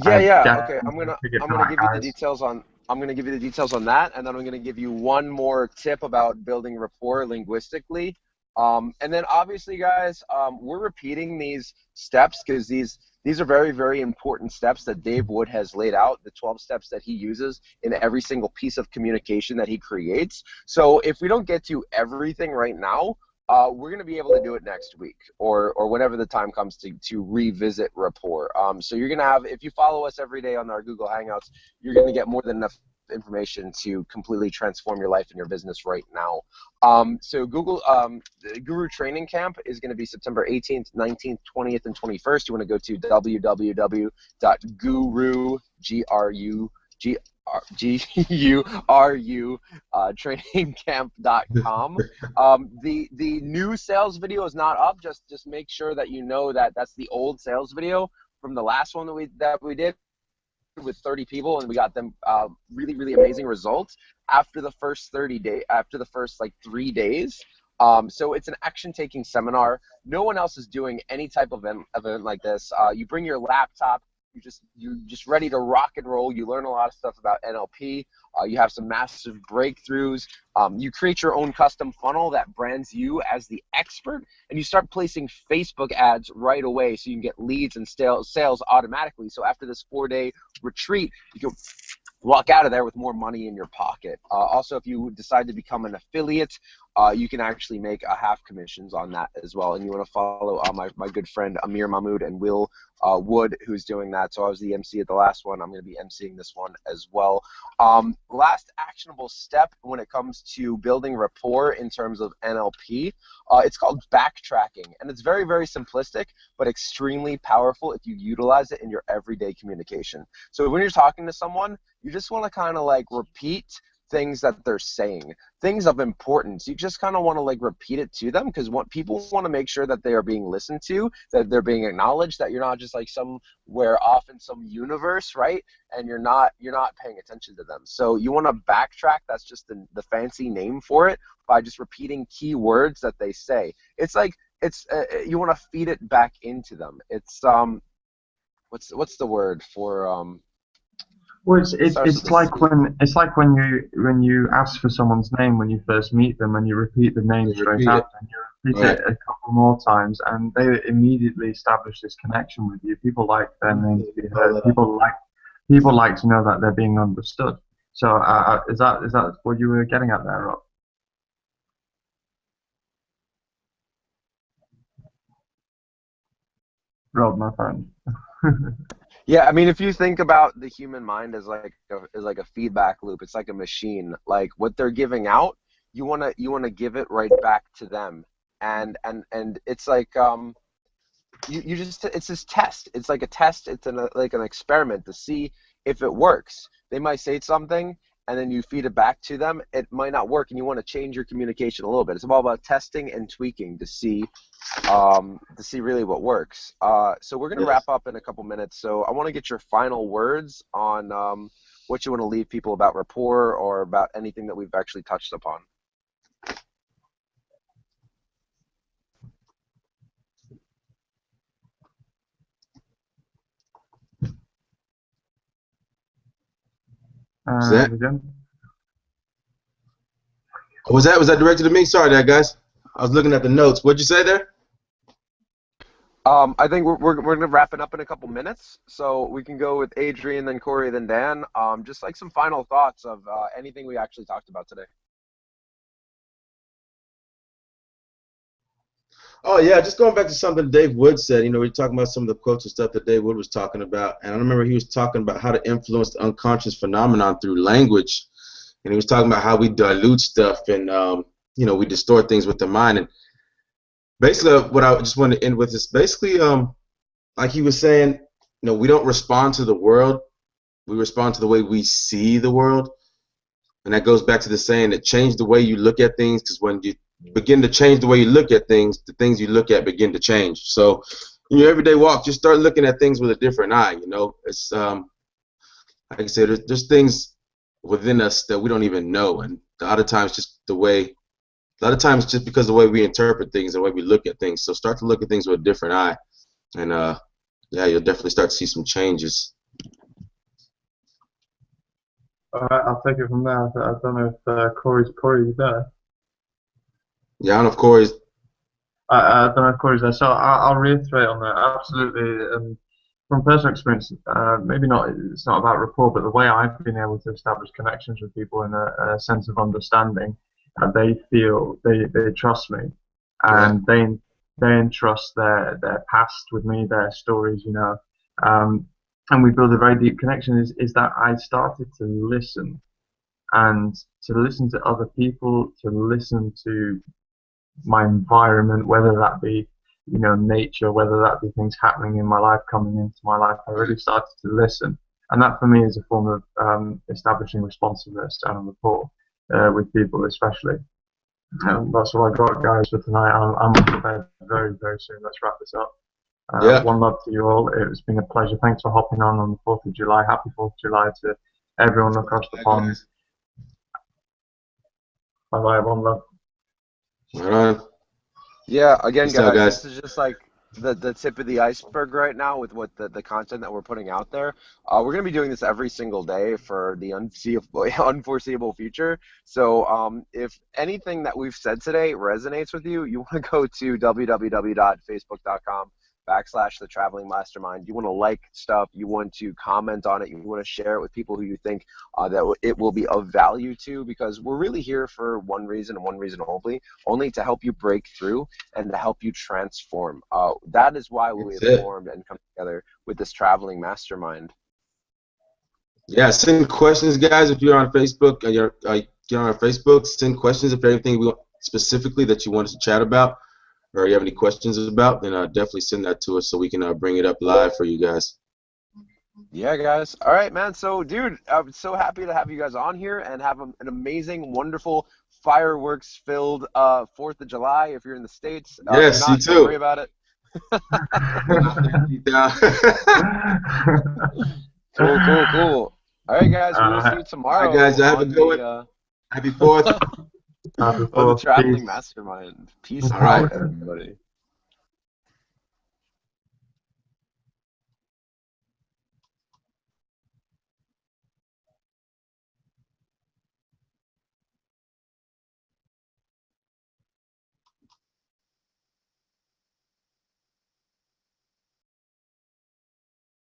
Okay. I'm gonna give you the details on. I'm going to give you the details on that, and then I'm going to give you one more tip about building rapport linguistically. And then obviously, guys, we're repeating these steps because these are very, very important steps that Dave Wood has laid out, the 12 steps that he uses in every single piece of communication that he creates. So if we don't get to everything right now, we're going to be able to do it next week or whenever the time comes to revisit rapport. So you're going to have, if you follow us every day on our Google Hangouts, you're going to get more than enough information to completely transform your life and your business right now. So the Guru Training Camp is going to be September 18th, 19th, 20th, and 21st. You want to go to trainingcamp.com. The new sales video is not up. Just make sure that you know that that's the old sales video from the last one that we did with 30 people, and we got them really, really amazing results after the first 3 days. So it's an action-taking seminar. No one else is doing any type of event like this. You bring your laptop. You're just ready to rock and roll. You learn a lot of stuff about NLP. You have some massive breakthroughs. You create your own custom funnel that brands you as the expert, and you start placing Facebook ads right away so you can get leads and sales automatically. So after this 4-day retreat, you can walk out of there with more money in your pocket. Also, if you decide to become an affiliate, you can actually make half commissions on that as well. And you want to follow my good friend Amir Mahmood and Will Wood, who's doing that. So I was the MC at the last one. I'm going to be MCing this one as well. Last actionable step when it comes to building rapport in terms of NLP, it's called backtracking. And it's very, very simplistic, but extremely powerful if you utilize it in your everyday communication. So when you're talking to someone, you just want to kind of like repeat things that they're saying, things of importance. You just kind of want to like repeat it to them because what people want to make sure that they are being listened to, that they're being acknowledged, that you're not just like somewhere off in some universe, right? And you're not paying attention to them. So you want to backtrack. That's just the fancy name for it, by just repeating key words that they say. It's like you want to feed it back into them. It's what's the word for Well, it's like when you ask for someone's name when you first meet them, and you repeat the name straight after, and you repeat it a couple more times, and they immediately establish this connection with you. People like their name to be heard. People like to know that they're being understood. So is that what you were getting at there, Rob? Rob, my friend. Yeah, I mean, if you think about the human mind as like a feedback loop, it's like a machine. Like what they're giving out, you wanna give it right back to them, and it's like it's this test. It's like a test. It's like an experiment to see if it works. They might say something, and then you feed it back to them. It might not work, and you want to change your communication a little bit. It's all about testing and tweaking to see really what works. So we're gonna wrap up in a couple minutes. So I want to get your final words on what you want to leave people about rapport or about anything that we've actually touched upon. Was that directed to me? Sorry, there, guys. I was looking at the notes. What'd you say there? I think we're gonna wrap it up in a couple minutes, so we can go with Adrian, then Corey, then Dan. Just like some final thoughts of anything we actually talked about today. Oh yeah, just going back to something Dave Wood said. You know, we were talking about some of the quotes and stuff that Dave Wood was talking about, and I remember he was talking about how to influence the unconscious phenomenon through language, and he was talking about how we dilute stuff and you know, we distort things with the mind. And basically, what I just wanted to end with is basically, like he was saying, you know, we don't respond to the world, we respond to the way we see the world, and that goes back to the saying that change the way you look at things, because when you begin to change the way you look at things, the things you look at begin to change. So in your everyday walk, just start looking at things with a different eye. You know, it's like I said, there's things within us that we don't even know, and a lot of times just because of the way we interpret things, the way we look at things. So start to look at things with a different eye, and yeah, you'll definitely start to see some changes. All right, I'll take it from there. I don't know if Corey's there. Yeah, I don't know if Corey's. I don't know if Corey's there. So I'll reiterate on that. Absolutely. From personal experience, maybe not. It's not about rapport, but the way I've been able to establish connections with people and a sense of understanding, they feel they trust me, Right. and they entrust their past with me, their stories, um, and we build a very deep connection. Is that I started to listen and to listen to other people, to listen to my environment, whether that be, nature, whether that be things happening in my life, coming into my life. I really started to listen. And that for me is a form of establishing responsiveness and rapport with people, especially. That's what I got, guys, for tonight. I'm off to bed very, very soon. Let's wrap this up. Yeah. One love to you all. It's been a pleasure. Thanks for hopping on the 4th of July. Happy 4th of July to everyone across the pond. Bye bye, one love. Right on. Yeah, again, Peace out, guys, guys. this is just like the tip of the iceberg right now with what the content that we're putting out there. We're going to be doing this every single day for the unforeseeable future. So if anything that we've said today resonates with you, you want to go to www.facebook.com/the traveling mastermind. You want to like stuff, you want to comment on it, you want to share it with people who you think that it will be of value to, because we're really here for one reason and one reason only to help you break through and to help you transform. That is why we That's have it. formed and come together with this traveling mastermind. Yeah, send questions, guys. If you're on Facebook, you're on our Facebook, send questions if anything specifically that you want us to chat about, or you have any questions about, then definitely send that to us so we can bring it up live for you guys. Yeah, guys. All right, man. So, dude, I'm so happy to have you guys on here and have an amazing, wonderful, fireworks-filled 4th of July if you're in the States. If you're Yes, you not, don't worry too. about it. Down. Cool, cool, cool. All right, guys. We will see you All right, guys. tomorrow Have a on good one. the Happy 4th. Happy on the 4th. traveling Peace. mastermind. Peace All right. out, everybody.